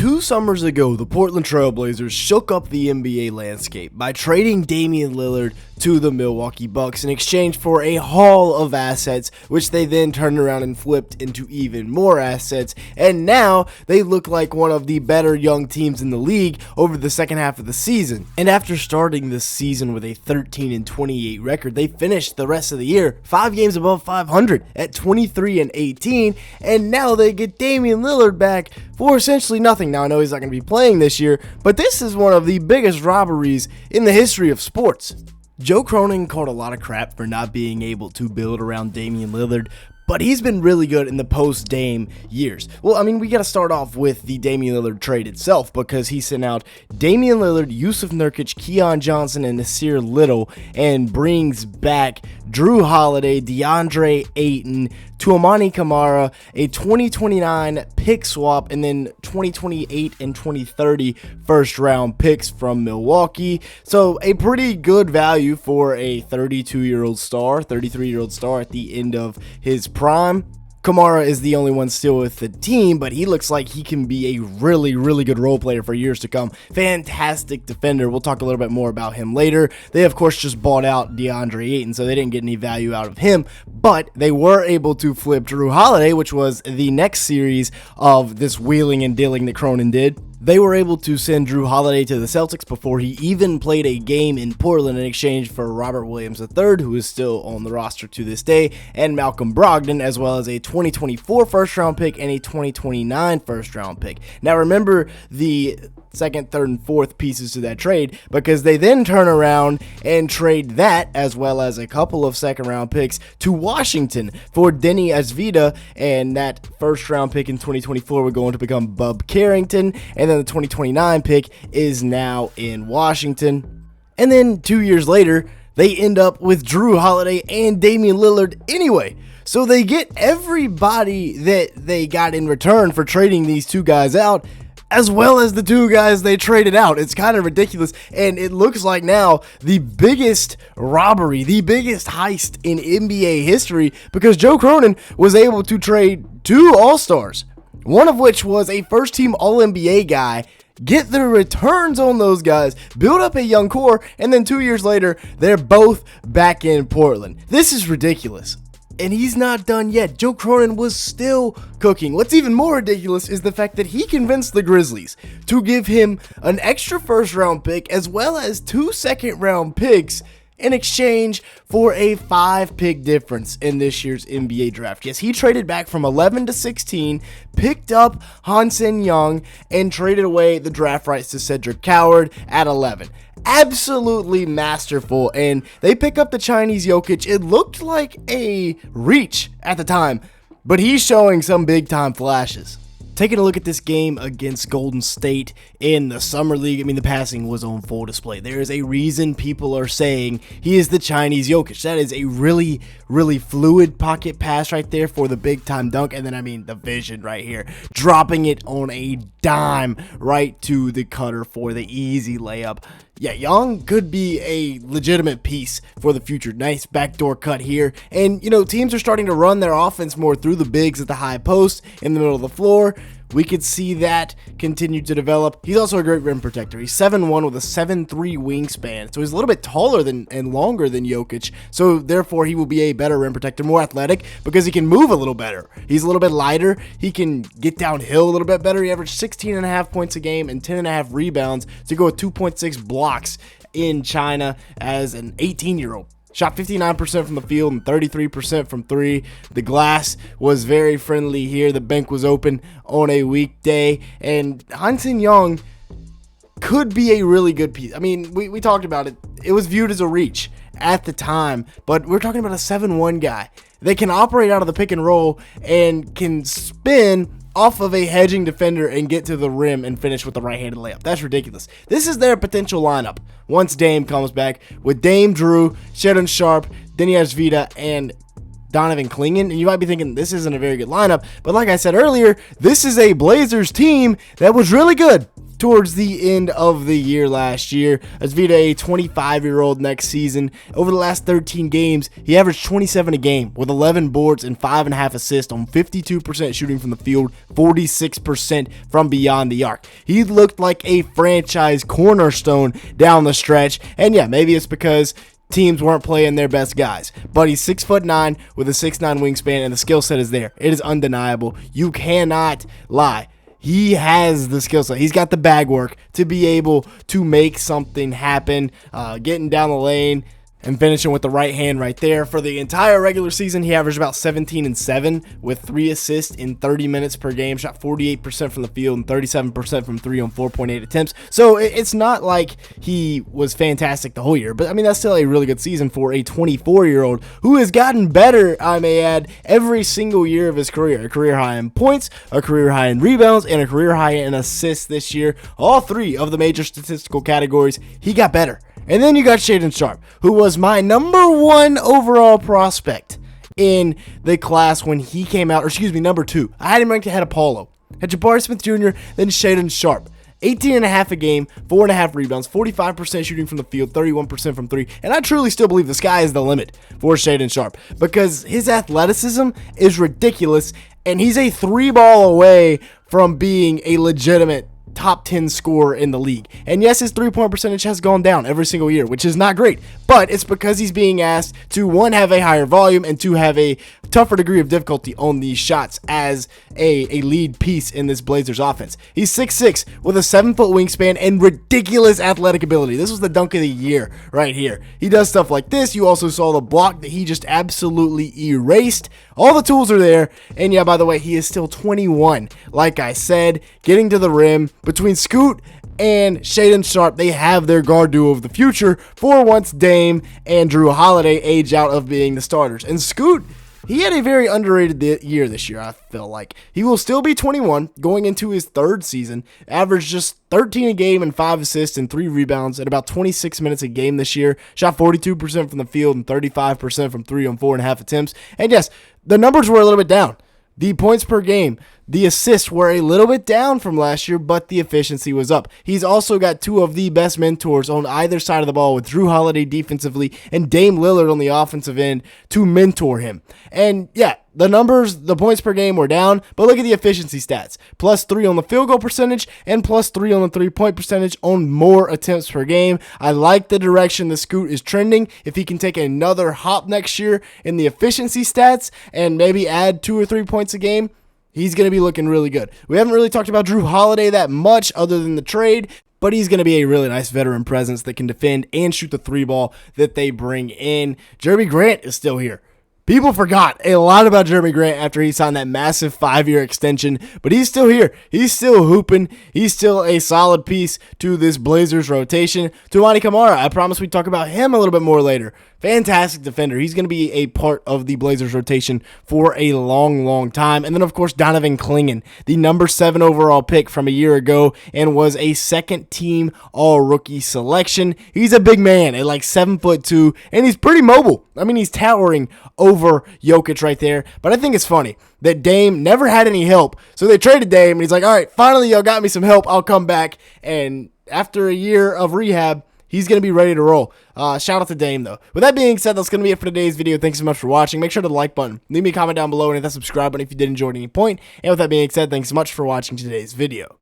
2 summers ago, the Portland Trail Blazers shook up the NBA landscape by trading Damian Lillard to the Milwaukee Bucks in exchange for a haul of assets, which they then turned around and flipped into even more assets, and now they look like one of the better young teams in the league over the second half of the season. And after starting this season with a 13-28 record, they finished the rest of the year 5 games above 500 at 23-18, and now they get Damian Lillard back for essentially nothing. Now, I know he's not going to be playing this year, but this is one of the biggest robberies in the history of sports. Joe Cronin caught a lot of crap for not being able to build around Damian Lillard, but he's been really good in the post-Dame years. Well, I mean, we got to start off with the Damian Lillard trade itself, because he sent out Damian Lillard, Yusuf Nurkic, Keon Johnson, and Nasir Little, and brings back Drew Holiday, DeAndre Ayton, Tuamani Camara, a 2029 pick swap, and then 2028 and 2030 first-round picks from Milwaukee. So a pretty good value for a 32-year-old star, 33-year-old star at the end of his prime. Kamara is the only one still with the team, but he looks like he can be a really, really good role player for years to come. Fantastic defender. We'll talk a little bit more about him later. They, of course, just bought out DeAndre Ayton, so they didn't get any value out of him, but they were able to flip Drew Holiday, which was the next series of this wheeling and dealing that Cronin did. They were able to send Drew Holiday to the Celtics before he even played a game in Portland in exchange for Robert Williams III, who is still on the roster to this day, and Malcolm Brogdon, as well as a 2024 first-round pick and a 2029 first-round pick. Now, remember the second, third, and fourth pieces to that trade, because they then turn around and trade that, as well as a couple of second-round picks, to Washington for Denny Asvida, and that first-round pick in 2024 would go on to become Bub Carrington, and then the 2029 pick is now in Washington. And then 2 years later, they end up with Drew Holiday and Damian Lillard anyway. So they get everybody that they got in return for trading these two guys out, as well as the two guys they traded out. It's kind of ridiculous, and it looks like now the biggest robbery, the biggest heist in NBA history, because Joe Cronin was able to trade 2 All-Stars, one of which was a first-team All-NBA guy, get the returns on those guys, build up a young core, and then 2 years later, they're both back in Portland. This is ridiculous. And he's not done yet. Joe Cronin was still cooking. What's even more ridiculous is the fact that he convinced the Grizzlies to give him an extra first-round pick as well as 2 second-round picks in exchange for a 5-pick difference in this year's NBA draft. Yes, he traded back from 11 to 16, picked up Hansen Young, and traded away the draft rights to Cedric Coward at 11. Absolutely masterful, and they pick up the Chinese Jokic. It looked like a reach at the time, but he's showing some big-time flashes. Taking a look at this game against Golden State in the Summer League, I mean, the passing was on full display. There is a reason people are saying he is the Chinese Jokic. That is a really, really fluid pocket pass right there for the big-time dunk. And then, I mean, the vision right here. Dropping it on a dime right to the cutter for the easy layup. Yeah, Young could be a legitimate piece for the future. Nice backdoor cut here. And, you know, teams are starting to run their offense more through the bigs at the high post in the middle of the floor. We could see that continue to develop. He's also a great rim protector. He's 7'1" with a 7'3" wingspan. So he's a little bit taller than and longer than Jokic. So therefore, he will be a better rim protector, more athletic, because he can move a little better. He's a little bit lighter. He can get downhill a little bit better. He averaged 16.5 points a game and 10.5 rebounds to go with 2.6 blocks in China as an 18-year-old. Shot 59% from the field and 33% from 3. The glass was very friendly here. The bank was open on a weekday. And Hansen Young could be a really good piece. I mean, we talked about it. It was viewed as a reach at the time. But we're talking about a 7'1" guy that can operate out of the pick and roll and can spin off of a hedging defender and get to the rim and finish with the right-handed layup. That's ridiculous. This is their potential lineup once Dame comes back, with Dame, Drew, Shedon Sharpe, Denny Asvida, and Donovan Clingan. And you might be thinking this isn't a very good lineup, but like I said earlier, this is a Blazers team that was really good towards the end of the year last year. As Vita, a 25-year-old next season. Over the last 13 games, he averaged 27 a game with 11 boards and 5.5 assists on 52% shooting from the field, 46% from beyond the arc. He looked like a franchise cornerstone down the stretch, and yeah, maybe it's because teams weren't playing their best guys, but he's 6'9" with a 6'9" wingspan, and the skill set is there. It is undeniable. You cannot lie. He has the skill set. He's got the bag work to be able to make something happen, getting down the lane and finishing with the right hand right there. For the entire regular season, he averaged about 17 and 7 with 3 assists in 30 minutes per game, shot 48% from the field and 37% from 3 on 4.8 attempts. So it's not like he was fantastic the whole year, but I mean, that's still a really good season for a 24-year-old who has gotten better, I may add, every single year of his career. A career high in points, a career high in rebounds, and a career high in assists this year. All 3 of the major statistical categories, he got better. And then you got Shaedon Sharpe, who was my number 1 overall prospect in the class when he came out, or excuse me, number 2. I had him ranked ahead of Paulo. Had Jabari Smith Jr., then Shaedon Sharpe. 18.5 a game, 4.5 rebounds, 45% shooting from the field, 31% from 3. And I truly still believe the sky is the limit for Shaedon Sharpe because his athleticism is ridiculous, and he's a 3-ball away from being a legitimate top 10 scorer in the league. And yes, his 3-point percentage has gone down every single year, which is not great, but it's because he's being asked to, 1, have a higher volume, and 2, have a tougher degree of difficulty on these shots as a lead piece in this Blazers offense. He's 6'6" with a 7-foot wingspan and ridiculous athletic ability. This was the dunk of the year right here. He does stuff like this. You also saw the block that he just absolutely erased. All the tools are there, and yeah, by the way, he is still 21. Like I said, getting to the rim. Between Scoot and Shaedon Sharpe, they have their guard duo of the future for once Dame and Drew Holiday age out of being the starters. And Scoot, he had a very underrated year this year, I feel like. He will still be 21 going into his 3rd season, averaged just 13 a game and 5 assists and 3 rebounds at about 26 minutes a game this year, shot 42% from the field and 35% from 3 on 4.5 attempts. And yes, the numbers were a little bit down. The points per game, the assists were a little bit down from last year, but the efficiency was up. He's also got 2 of the best mentors on either side of the ball with Drew Holiday defensively and Dame Lillard on the offensive end to mentor him. And yeah, the numbers, the points per game were down, but look at the efficiency stats. +3 on the field goal percentage and +3 on the 3-point percentage on more attempts per game. I like the direction the Scoot is trending. If he can take another hop next year in the efficiency stats and maybe add 2 or 3 points a game, he's going to be looking really good. We haven't really talked about Drew Holiday that much other than the trade, but he's going to be a really nice veteran presence that can defend and shoot the 3-ball that they bring in. Jeremy Grant is still here. People forgot a lot about Jeremy Grant after he signed that massive 5-year extension, but he's still here. He's still hooping. He's still a solid piece to this Blazers rotation. Toumani Camara, I promise we talk about him a little bit more later. Fantastic defender. He's going to be a part of the Blazers rotation for a long, long time. And then, of course, Donovan Clingan, the number 7 overall pick from a year ago and was a second-team all-rookie selection. He's a big man at like 7'2", and he's pretty mobile. I mean, he's towering over Jokic right there. But I think it's funny that Dame never had any help. So they traded Dame, and he's like, all right, finally y'all got me some help. I'll come back. And after a year of rehab, he's going to be ready to roll. Shout out to Dame, though. With that being said, that's going to be it for today's video. Thanks so much for watching. Make sure to the like button. Leave me a comment down below and hit that subscribe button if you did enjoy at any point. And with that being said, thanks so much for watching today's video.